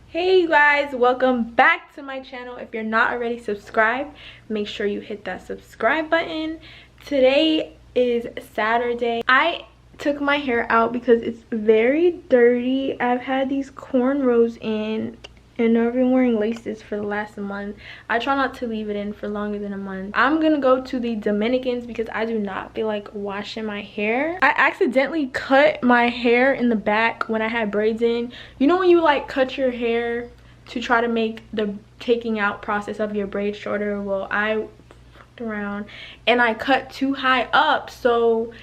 Hey you guys, welcome back to my channel. If you're not already subscribed, make sure you hit that subscribe button. Today is Saturday. I took my hair out because it's very dirty. I've had these cornrows in and I've been wearing laces for the last month. I try not to leave it in for longer than a month. I'm gonna go to the Dominicans because I do not feel like washing my hair. I accidentally cut my hair in the back when I had braids in. You know when you like cut your hair to try to make the taking out process of your braids shorter? Well, I fucked around and I cut too high up, so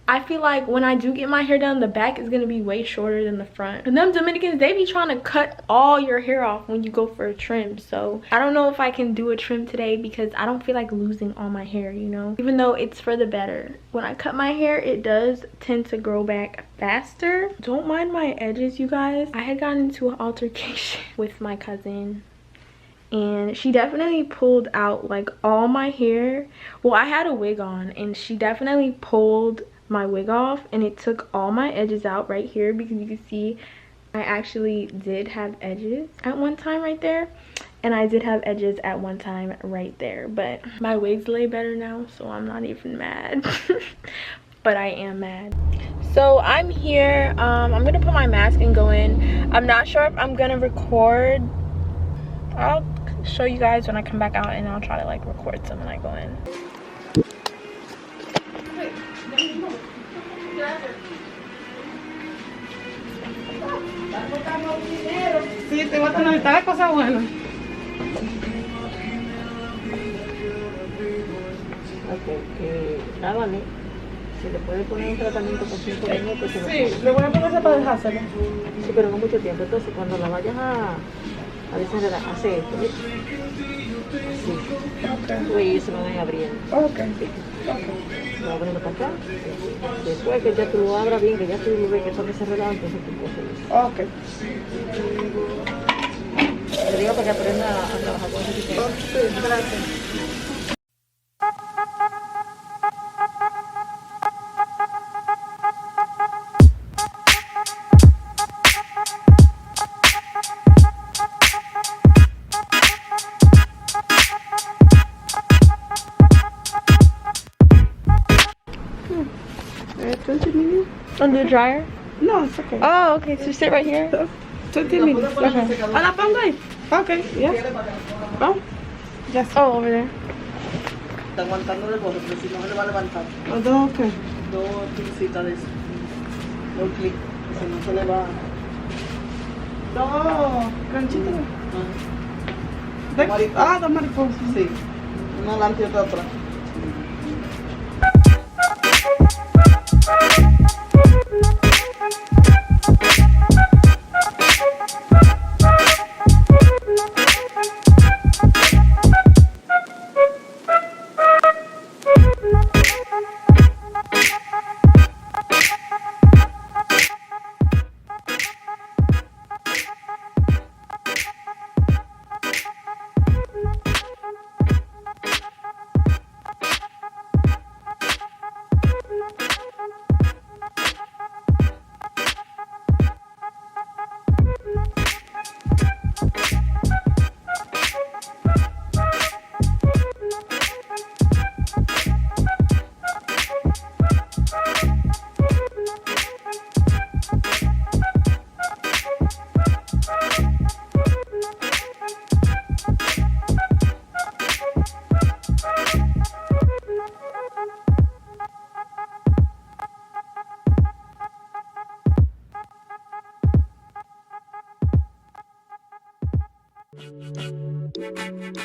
I feel like when I do get my hair done, the back is gonna be way shorter than the front. And them Dominicans, they be trying to cut all your hair off when you go for a trim. So I don't know if I can do a trim today because I don't feel like losing all my hair, you know? Even though it's for the better. When I cut my hair, it does tend to grow back faster. Don't mind my edges, you guys. I had gotten into an altercation with my cousin, and she definitely pulled out like all my hair. Well, I had a wig on and she definitely pulled my wig off and it took all my edges out right here, because you can see I actually did have edges at one time right there, and I did have edges at one time right there, but my wigs lay better now, so I'm not even mad. But I am mad. So I'm here. I'm gonna put my mask and go in. I'm not sure if I'm gonna record. I'll show you guys when I come back out, and I'll try to like record some when I go in. Sí, te voy a conectar la cosa buena. Hágale. Se le puede poner un tratamiento por 5 minutos. Sí, le voy a poner esa para dejárselo. Sí, pero no mucho tiempo. Entonces, cuando la vayas a desenredar, hace esto, ¿ves? Así. Ok. Y se van a ir abriendo. Ok. Lo vas poniendo para acá. Después que ya tú lo abras bien, que ya tú lo ves que está desenredado, entonces tú coges eso. Ok. Te digo para que aprenda a trabajar con ese tipo de... Sí, gracias. On the dryer? No, it's okay. Oh, okay, so sit right here. 20 minutes. Okay. ¿A la pongo ahí? Okay, yeah. Vamos. Yes. Oh, over there. Está aguantando el bote, pero si no se le va a levantar. Los dos, okay. 2 pincitas de eso. 2 clics, si no se le va... Dos ganchitos. Dos mariposas. Sí, una adelante y otra atrás. We'll be right back.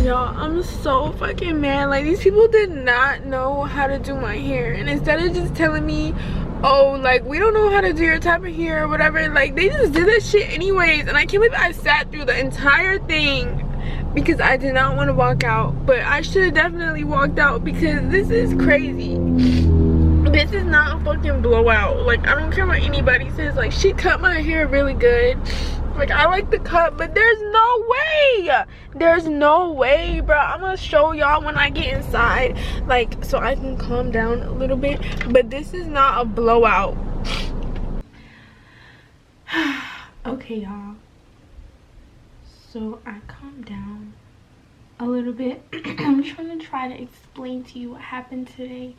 Y'all, I'm so fucking mad. Like, these people did not know how to do my hair, and instead of just telling me, oh, like, we don't know how to do your type of hair or whatever, like, they just did that shit anyways. And I can't believe I sat through the entire thing because I did not want to walk out. But I should have definitely walked out because this is crazy. This is not a fucking blowout. Like, I don't care what anybody says. Like, she cut my hair really good. Like, I like the cut, but there's no way. There's no way, bro. I'm gonna show y'all when I get inside, like, so I can calm down a little bit. But this is not a blowout. Okay, y'all. So I calmed down a little bit. I'm trying to explain to you what happened today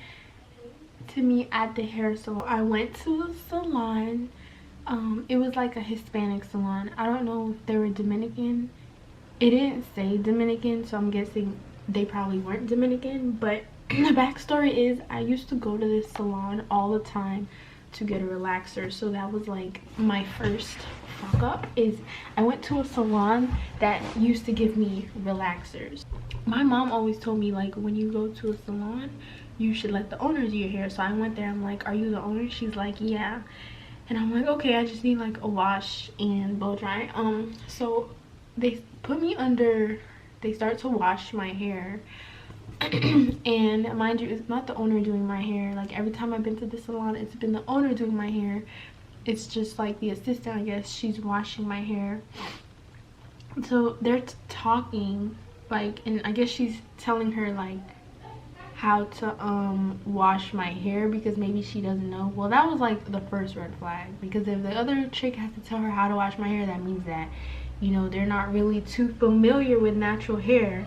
to me at the hair salon. I went to a salon. It was like a Hispanic salon. I don't know if they were Dominican. It didn't say Dominican, so I'm guessing they probably weren't Dominican. But the backstory is I used to go to this salon all the time to get a relaxer. So that was like my first fuck up, is I went to a salon that used to give me relaxers. My mom always told me, like, when you go to a salon, you should let the owner do your hair. So I went there. I'm like, are you the owner? She's like, yeah. And I'm like, okay, I just need like a wash and blow dry. So they put me under, they start to wash my hair. And mind you, it's not the owner doing my hair. Like, every time I've been to the salon, it's been the owner doing my hair. It's just like the assistant, I guess, she's washing my hair. So they're talking, like, and I guess she's telling her like how to wash my hair because maybe she doesn't know. Well, that was like the first red flag, because if the other chick has to tell her how to wash my hair, that means that, you know, they're not really too familiar with natural hair.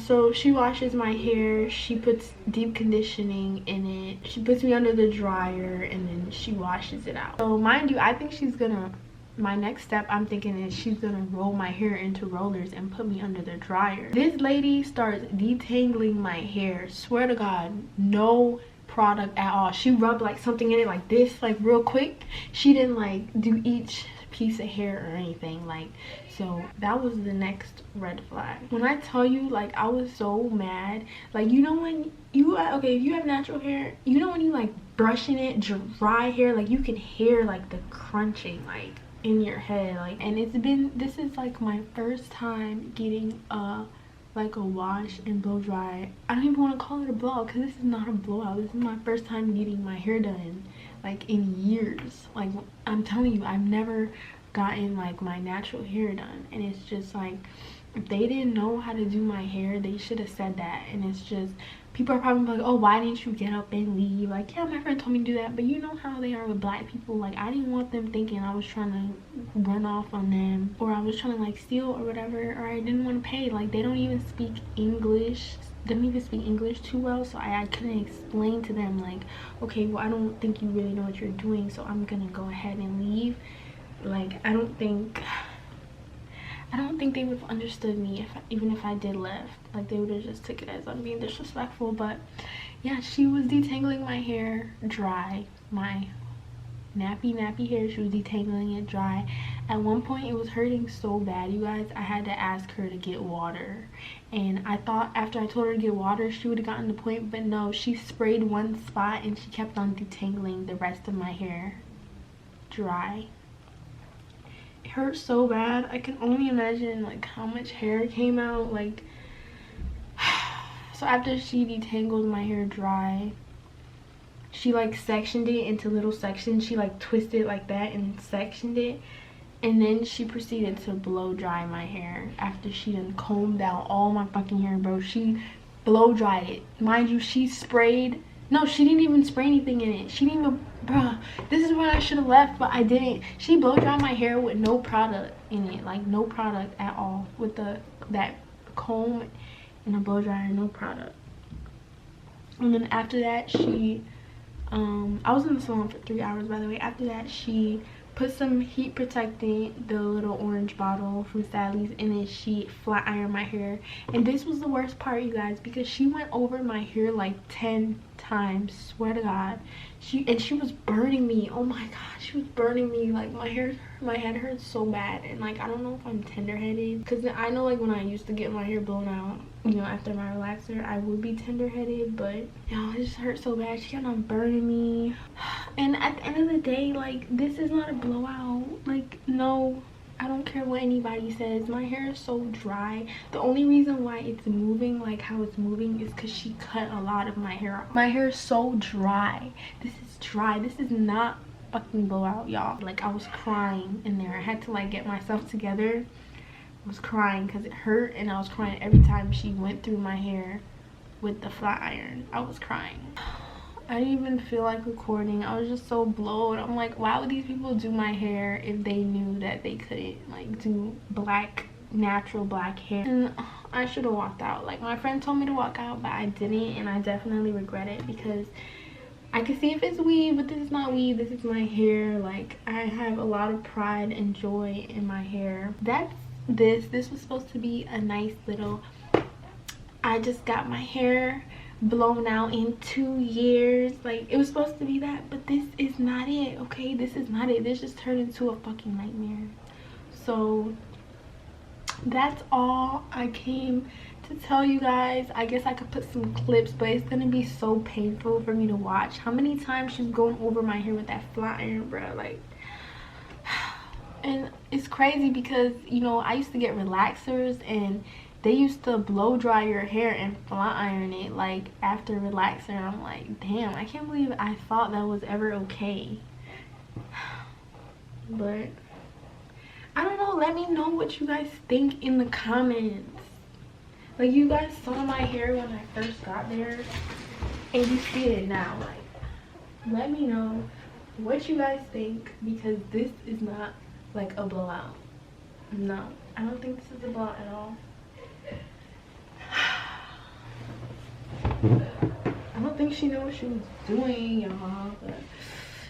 So she washes my hair, she puts deep conditioning in it, she puts me under the dryer, and then she washes it out. So mind you, I think she's gonna, my next step I'm thinking is she's gonna roll my hair into rollers and put me under the dryer. This lady starts detangling my hair. Swear to God, no product at all. She rubbed like something in it like this, like real quick. She didn't like do each piece of hair or anything. Like, so that was the next red flag. When I tell you, like, I was so mad. Like, you know when you, okay, if you have natural hair, you know when you like brushing it, dry hair, like you can hear like the crunching like in your head. Like, and it's been, this is like my first time getting like a wash and blow dry. I don't even want to call it a blowout because this is not a blowout. This is my first time getting my hair done like in years. Like, I'm telling you, I've never gotten like my natural hair done, and it's just like, if they didn't know how to do my hair, they should have said that. And it's just, people are probably like, oh, why didn't you get up and leave? Like, yeah, my friend told me to do that. But you know how they are with black people. Like, I didn't want them thinking I was trying to run off on them, or I was trying to like steal or whatever, or I didn't want to pay. Like, they don't even speak English. They don't even speak English too well, so I couldn't explain to them like, okay, well, I don't think you really know what you're doing, so I'm gonna go ahead and leave. Like, I don't think they would have understood me even if I did left. Like, they would have just took it as I'm being disrespectful. But yeah, she was detangling my hair dry, my nappy hair. She was detangling it dry. At one point it was hurting so bad, you guys, I had to ask her to get water. And I thought after I told her to get water she would have gotten the point, but no, she sprayed one spot and she kept on detangling the rest of my hair dry. It hurt so bad. I can only imagine like how much hair came out. Like, so after she detangled my hair dry, she like sectioned it into little sections. She like twisted it like that and sectioned it, and then she proceeded to blow dry my hair after she done combed out all my fucking hair, bro. She blow dried it. Mind you, she sprayed, no, she didn't even spray anything in it. She didn't even, bruh, this is what I should have left, but I didn't. She blow dried my hair with no product in it, like no product at all, with that comb and a blow dryer, no product. And then after that, she I was in the salon for 3 hours, by the way. After that, she put some heat protectant, the little orange bottle from Sally's, and then she flat ironed my hair. And this was the worst part, you guys, because she went over my hair like 10 times, swear to God. She was burning me. Oh my God, she was burning me. Like my head hurts so bad. And like I don't know if I'm tender-headed, because I know like when I used to get my hair blown out, you know, after my relaxer, I would be tender-headed, but you know, it just hurt so bad. She kept on burning me. And at the end of the day, like, this is not a blowout. Like, no, I don't care what anybody says. My hair is so dry. The only reason why it's moving like how it's moving is because she cut a lot of my hair off. My hair is so dry. This is dry. This is not fucking blowout, y'all. Like, I was crying in there. I had to like get myself together. I was crying because it hurt, and I was crying every time she went through my hair with the flat iron. I was crying. I didn't even feel like recording. I was just so blown. I'm like, why would these people do my hair if they knew that they couldn't like do black, natural black hair? And I should have walked out. Like, my friend told me to walk out, but I didn't, and I definitely regret it because I can see if it's weave, but this is not weave. This is my hair. Like, I have a lot of pride and joy in my hair. That's this was supposed to be a nice little, I just got my hair blown out in 2 years. Like, it was supposed to be that, but this is not it, okay? This is not it. This just turned into a fucking nightmare. So that's all I came to tell you guys. I guess I could put some clips, but it's gonna be so painful for me to watch. How many times she's going over my hair with that flat iron, bro? Like, and it's crazy because, you know, I used to get relaxers and they used to blow dry your hair and flat iron it like after relaxer. And I'm like, damn, I can't believe I thought that was ever okay. But I don't know, let me know what you guys think in the comments. Like, you guys saw my hair when I first got there and you see it now. Like, let me know what you guys think, because this is not like a blowout. No, I don't think this is a blowout at all. I don't think she knew what she was doing, y'all, but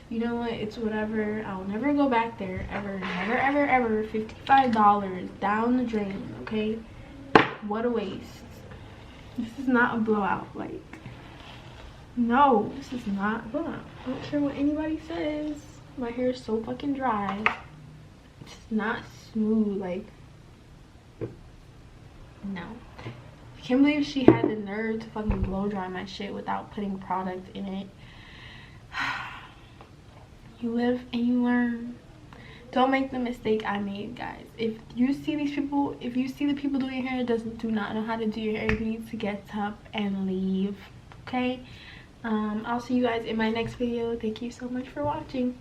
you know what, it's whatever. I'll never go back there, ever, never, ever, ever. $55 down the drain, okay? What a waste. This is not a blowout. Like, no, this is not a blowout. I don't care what anybody says. My hair is so fucking dry. It's not smooth. Like, no. I can't believe she had the nerve to fucking blow dry my shit without putting product in it. You live and you learn. Don't make the mistake I made, guys. If you see these people, if you see the people doing your hair do not know how to do your hair, you need to get up and leave, okay? I'll see you guys in my next video. Thank you so much for watching.